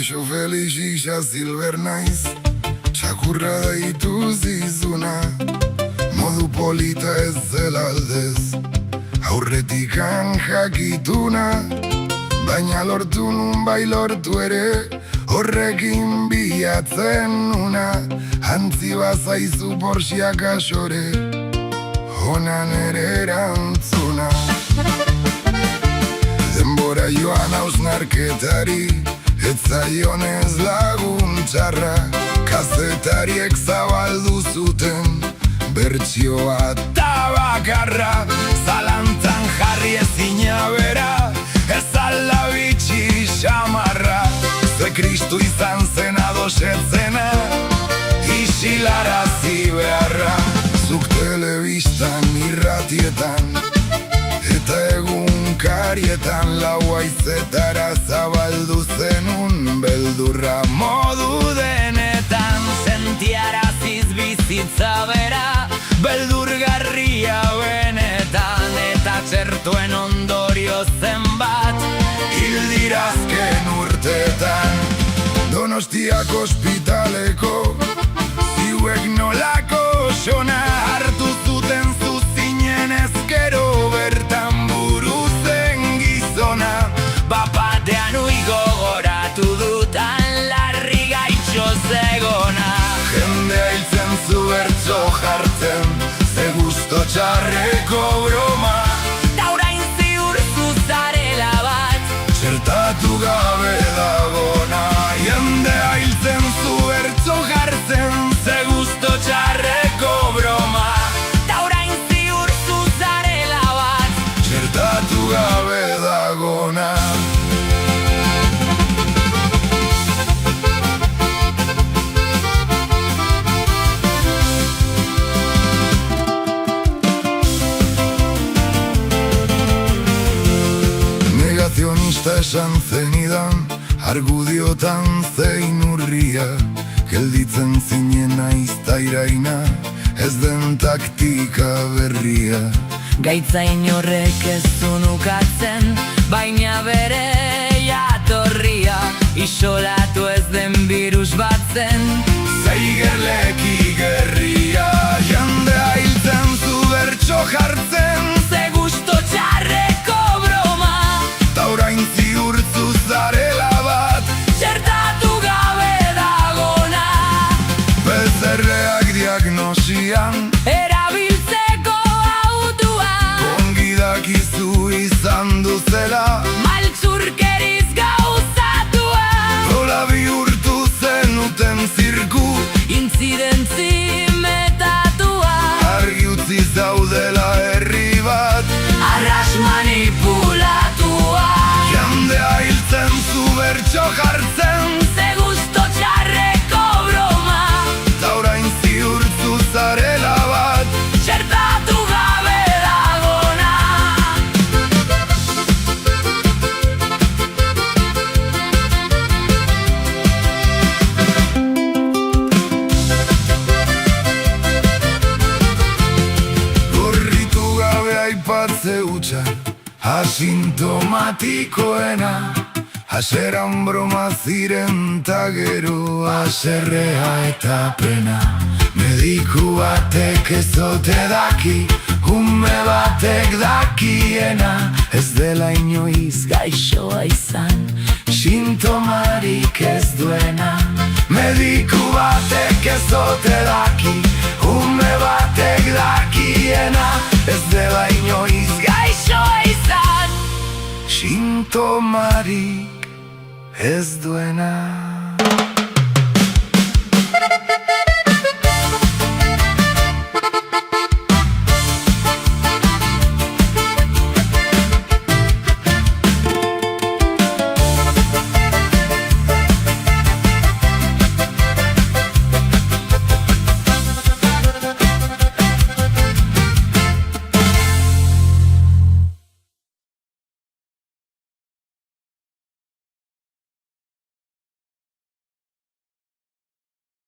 Kaixo Felix isa Silver naiz, txakurra daitu zizuna. Modu polita ez zela aldez, aurretikan jakituna. Baina lortu nun bai lortu ere, horrekin bilatzen nuna. Antzi bazaizu Porscheak asore, honan ere erantzuna. Denbora joan hausnarketari, ez zaionez lagun txarra. Kazetariek zabaldu zuten bertsioa tabakarra. Zalantzan jarri ezina bera, ez ala bitxi xamarra. Ze Kristu izan zen adosetzena, isilarazi beharra. Zuk telebistan, irratietan, eta egunkarietan lauaizetara zabaldu zenun beldurra. Modu denetan sentiaraziz bizitza bera, beldurgarria benetan. Eta txertuen ondorio zenbat hildirazken urtetan. Donostiako ospitaleko ziuek nolako xona hartu zuten zuzinen ezkero bertan buru zen gizona. Bapatean ui gogoratu dutan larri gaitxo zegona. Jendea hiltzen zu bertso jartzen, ze gusto txarreko broma. Ta orain ziur zuzarela bat, txertatu gabe dagona. Jendea hiltzen zu bertso jartzen, ze gusto txarreko broma. Ta orain ziur zuzarela bat, txertatu gabe dagona. Negazionista esan zenidan, argudiotan zein urria. Gelditzen zinena iztairaina, ez den taktika berria. Gaitza inorrek ez unukatzen, baina bere jatorria. Isolatu ez den virus bat zen, Zeigerleki gerria. Jendea hiltzen zu bertso jartzen, ze gusto txarreko broma. ta orain ziurtzu zarela bat, Txertatu gabe dagona. bezerreak diagnosian, Erabiltzeko autua, ongi dakizu izan duzela. maltzurkeriz gauzatua. Nola bihurtu zenuten zirku, Intzidentzi metatua, argi utzi zaudela herri bat. arras manipulatua. Jendea hiltzen zu bertso jartzen, Ze gusto txarreko broma, ta orain ziurtzu zarela bat. txertatu gabe dagona. Gorritu gabe aipatze hutsa, asintomatikoena. Haseran broma ziren ta gero haserrea eta pena. Mediku batek ez ote daki, ume batek dakiena. Ez dela inoiz gaixoa izan, sintomarik ez duena. Mediku batek ez ote daki, ume batek dakiena. Ez dela inoiz Gaixoa izan, sintomarik ez duena.